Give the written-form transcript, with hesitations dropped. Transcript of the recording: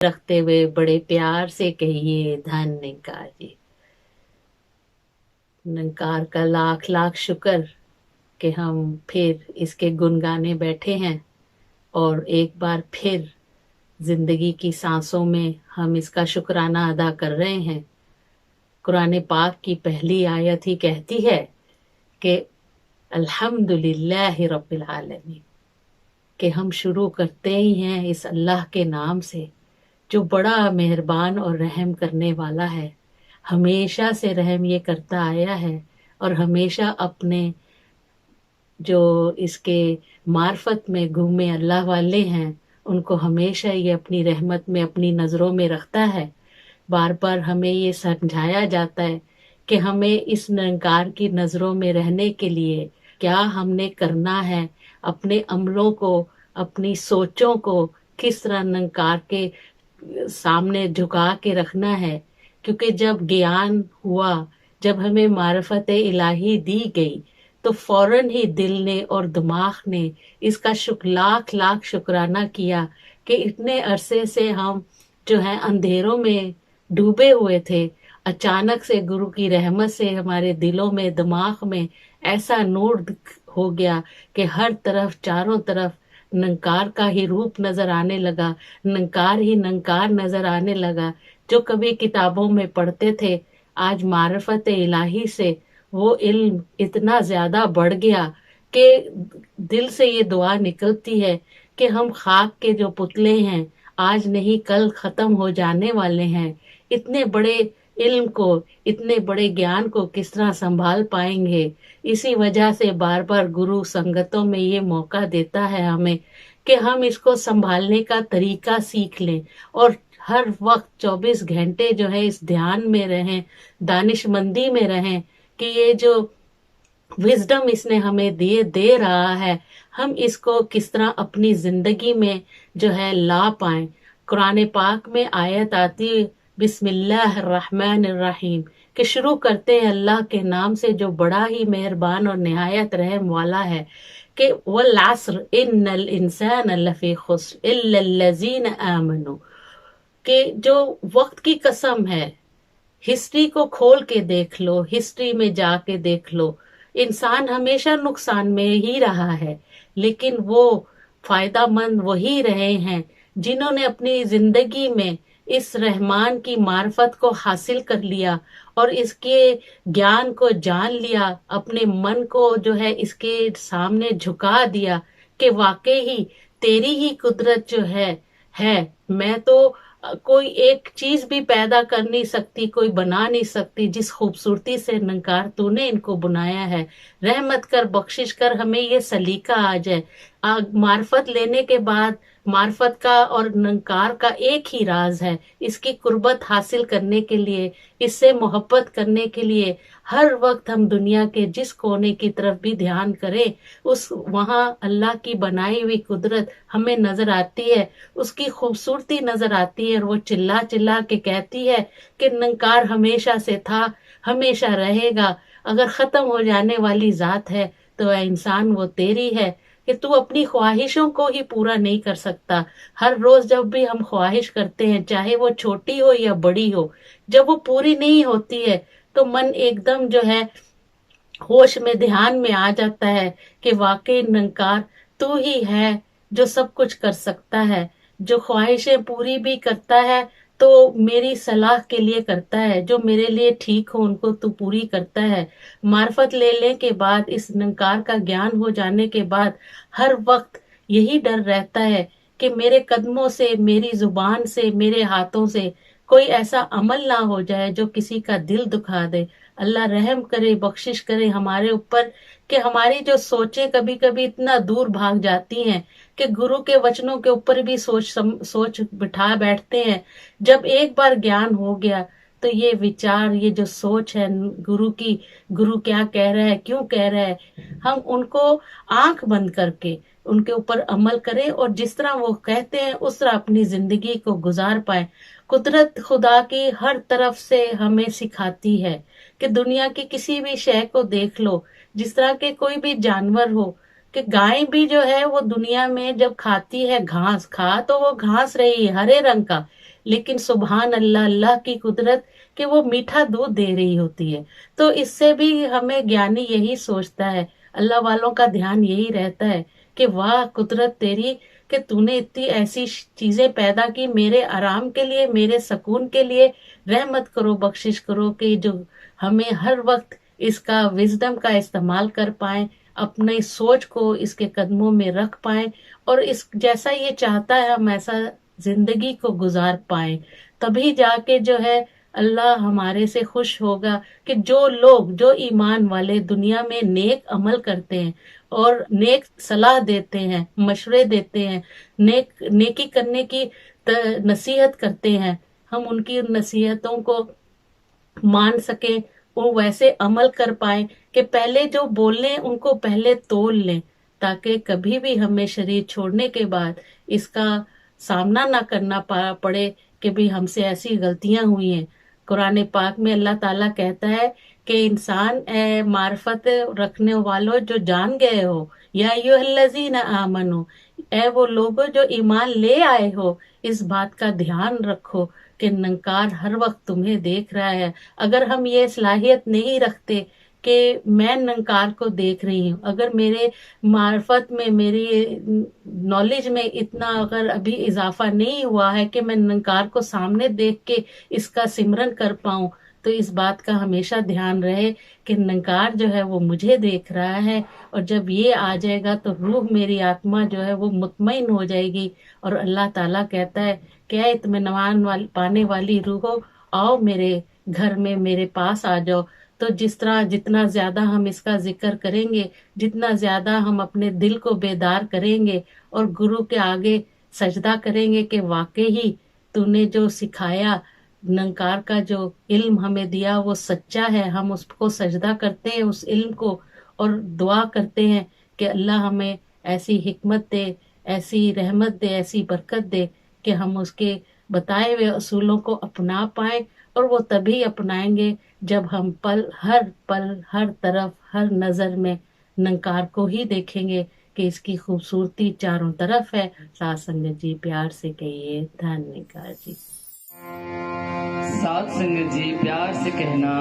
रखते हुए बड़े प्यार से कहिए धन निंकार जी। निंकार का लाख लाख शुक्र कि हम फिर इसके गुन गाने बैठे हैं और एक बार फिर जिंदगी की सांसों में हम इसका शुक्राना अदा कर रहे हैं। कुरान पाक की पहली आयत ही कहती है कि अल्हम्दुलिल्लाहि रब्बिल आलमीन, कि हम शुरू करते ही हैं इस अल्लाह के नाम से जो बड़ा मेहरबान और रहम करने वाला है। हमेशा से रहम ये करता आया है और हमेशा अपने जो इसके मार्फत में घूमे अल्लाह वाले हैं उनको हमेशा ये अपनी रहमत में अपनी नज़रों में रखता है। बार बार हमें ये समझाया जाता है कि हमें इस निरंकार की नज़रों में रहने के लिए क्या हमने करना है, अपने अमलों को, अपनी सोचों को किस तरह निरंकार के सामने झुका के रखना है। क्योंकि जब ज्ञान हुआ, जब हमें मार्फत इलाही दी गई, तो फौरन ही दिल ने और दिमाग ने इसका लाख लाख शुक्राना किया कि इतने अरसे से हम जो है अंधेरों में डूबे हुए थे, अचानक से गुरु की रहमत से हमारे दिलों में दिमाग में ऐसा नूर हो गया कि हर तरफ चारों तरफ निंकार का ही रूप नजर आने लगा, निंकार ही निंकार नजर आने लगा। जो कभी किताबों में पढ़ते थे, आज मार्फत इलाही से वो इल्म इतना ज्यादा बढ़ गया कि दिल से ये दुआ निकलती है कि हम खाक के जो पुतले हैं, आज नहीं कल खत्म हो जाने वाले हैं। इतने बड़े इल्म को, इतने बड़े ज्ञान को किस तरह संभाल पाएंगे। इसी वजह से बार बार गुरु संगतों में ये मौका देता है हमें कि हम इसको संभालने का तरीका सीख लें और हर वक्त 24 घंटे जो है इस ध्यान में रहें, दानिशमंदी में रहें कि ये जो विजडम इसने हमें दे रहा है, हम इसको किस तरह अपनी जिंदगी में जो है ला पाएं। कुरान पाक में आयत आती बिस्मिल्लाहिर्रहमानिर्रहीम कि शुरू करते हैं अल्लाह के नाम से जो बड़ा ही मेहरबान और निहायत रहम वाला है कि वल अस्र इन्नल इंसान लफी खुस्र इल्लल्लज़ीन आमनू, कि जो वक्त की कसम है। हिस्ट्री को खोल के देख लो, हिस्ट्री में जाके देख लो, इंसान हमेशा नुकसान में ही रहा है, लेकिन वो फायदामंद वही रहे हैं जिन्होंने अपनी जिंदगी में इस रहमान की मार्फत को हासिल कर लिया और इसके ज्ञान को जान लिया, अपने मन को जो है इसके सामने झुका दिया कि वाकई ही तेरी ही कुदरत जो है। मैं तो कोई एक चीज भी पैदा कर नहीं सकती, कोई बना नहीं सकती जिस खूबसूरती से निंकार तूने इनको बनाया है। रहमत कर, बख्शिश कर, हमें ये सलीका आ जाए। मार्फत लेने के बाद मार्फत का और निंकार का एक ही राज है, इसकी कुर्बत हासिल करने के लिए, इससे मोहब्बत करने के लिए हर वक्त हम दुनिया के जिस कोने की तरफ भी ध्यान करें, उस वहां अल्लाह की बनाई हुई कुदरत हमें नजर आती है, उसकी खूबसूरती नजर आती है और वो चिल्ला चिल्ला के कहती है कि निंकार हमेशा से था, हमेशा रहेगा। अगर खत्म हो जाने वाली जात है तो वह इंसान वो तेरी है कि तू अपनी ख्वाहिशों को ही पूरा नहीं कर सकता। हर रोज जब भी हम ख्वाहिश करते हैं, चाहे वो छोटी हो या बड़ी हो, जब वो पूरी नहीं होती है तो मन एकदम जो है होश में, ध्यान में आ जाता है कि वाकई निंकार तू ही है जो सब कुछ कर सकता है, जो ख्वाहिशें पूरी भी करता है तो मेरी सलाह के लिए करता है, जो मेरे लिए ठीक हो उनको तू पूरी करता है। मार्फत लेने के बाद, इस निंकार का ज्ञान हो जाने के बाद हर वक्त यही डर रहता है कि मेरे कदमों से, मेरी जुबान से, मेरे हाथों से कोई ऐसा अमल ना हो जाए जो किसी का दिल दुखा दे। अल्लाह रहम करे, बख्शिश करे हमारे ऊपर कि हमारी जो सोचें कभी कभी इतना दूर भाग जाती हैं कि गुरु के वचनों के ऊपर भी सोच बिठा बैठते हैं। जब एक बार ज्ञान हो गया तो ये विचार, ये जो सोच है गुरु की, गुरु क्या कह रहा है, क्यों कह रहा है, हम उनको आंख बंद करके उनके ऊपर अमल करें और जिस तरह वो कहते हैं उस तरह अपनी जिंदगी को गुजार पाए। कुदरत खुदा की हर तरफ से हमें सिखाती है कि दुनिया की किसी भी शय को देख लो, जिस तरह के कोई भी जानवर हो, कि गाय भी जो है वो दुनिया में जब खाती है घास, खा तो वो घास रही है हरे रंग का, لیکن سبحان اللہ، اللہ کی قدرت کہ وہ میٹھا دودھ دے رہی ہوتی ہے. تو اس سے بھی ہمیں گیانی یہی سوچتا ہے، اللہ والوں کا دھیان یہی رہتا ہے کہ واہ قدرت تیری کہ تو نے اتنی ایسی چیزیں پیدا کی میرے آرام کے لیے، میرے سکون کے لیے. رحمت کرو، بخشش کرو کہ جو ہمیں ہر وقت اس کا وزڈم کا استعمال کر پائیں، اپنی سوچ کو اس کے قدموں میں رکھ پائیں، اور اس جیسا یہ چاہتا ہے ہم ایسا زندگی کو گزار پائیں. تبھی جا کے جو ہے اللہ ہمارے سے خوش ہوگا کہ جو لوگ، جو ایمان والے دنیا میں نیک عمل کرتے ہیں اور نیک صلاح دیتے ہیں، مشورے دیتے ہیں، نیکی کرنے کی نصیحت کرتے ہیں، ہم ان کی نصیحتوں کو مان سکیں، وہ ویسے عمل کر پائیں کہ پہلے جو بولیں ان کو پہلے تول لیں، تاکہ کبھی بھی ہمیں شریر چھوڑنے کے بعد اس کا سامنا نہ کرنا پڑے کہ بھی ہم سے ایسی غلطیاں ہوئی ہیں. قرآن پاک میں اللہ تعالیٰ کہتا ہے کہ انسان اے معرفت رکھنے والوں جو جان گئے ہو، یا ایھا الذین آمنو، اے وہ لوگوں جو ایمان لے آئے ہو، اس بات کا دھیان رکھو کہ ننکار ہر وقت تمہیں دیکھ رہا ہے. اگر ہم یہ صلاحیت نہیں رکھتے کہ میں ننکار کو دیکھ رہی ہوں، اگر میرے معرفت میں، میری نالج میں اتنا اگر ابھی اضافہ نہیں ہوا ہے کہ میں ننکار کو سامنے دیکھ کے اس کا سمرن کر پاؤں، تو اس بات کا ہمیشہ دھیان رہے کہ ننکار جو ہے وہ مجھے دیکھ رہا ہے. اور جب یہ آ جائے گا تو روح میری آتما جو ہے وہ مطمئن ہو جائے گی، اور اللہ تعالیٰ کہتا ہے کہ اے اطمینان پانے والی روحو، آؤ میرے گھر میں، میرے پاس آ جاؤ. تو جس طرح جتنا زیادہ ہم اس کا ذکر کریں گے، جتنا زیادہ ہم اپنے دل کو بیدار کریں گے اور گرو کے آگے سجدہ کریں گے کہ واقعی تو نے جو سکھایا، ننکار کا جو علم ہمیں دیا وہ سچا ہے، ہم اس کو سجدہ کرتے ہیں اس علم کو، اور دعا کرتے ہیں کہ اللہ ہمیں ایسی حکمت دے، ایسی رحمت دے، ایسی برکت دے کہ ہم اس کے بتائے ہوئے اصولوں کو اپنا پائیں. اور وہ تبھی اپنائیں گے جب ہم پل، ہر طرف، ہر نظر میں ننکار کو ہی دیکھیں گے کہ اس کی خوبصورتی چاروں طرف ہے. سات سنگت جی پیار سے کہیے دھنیہ جی. سات سنگت جی پیار سے کہنا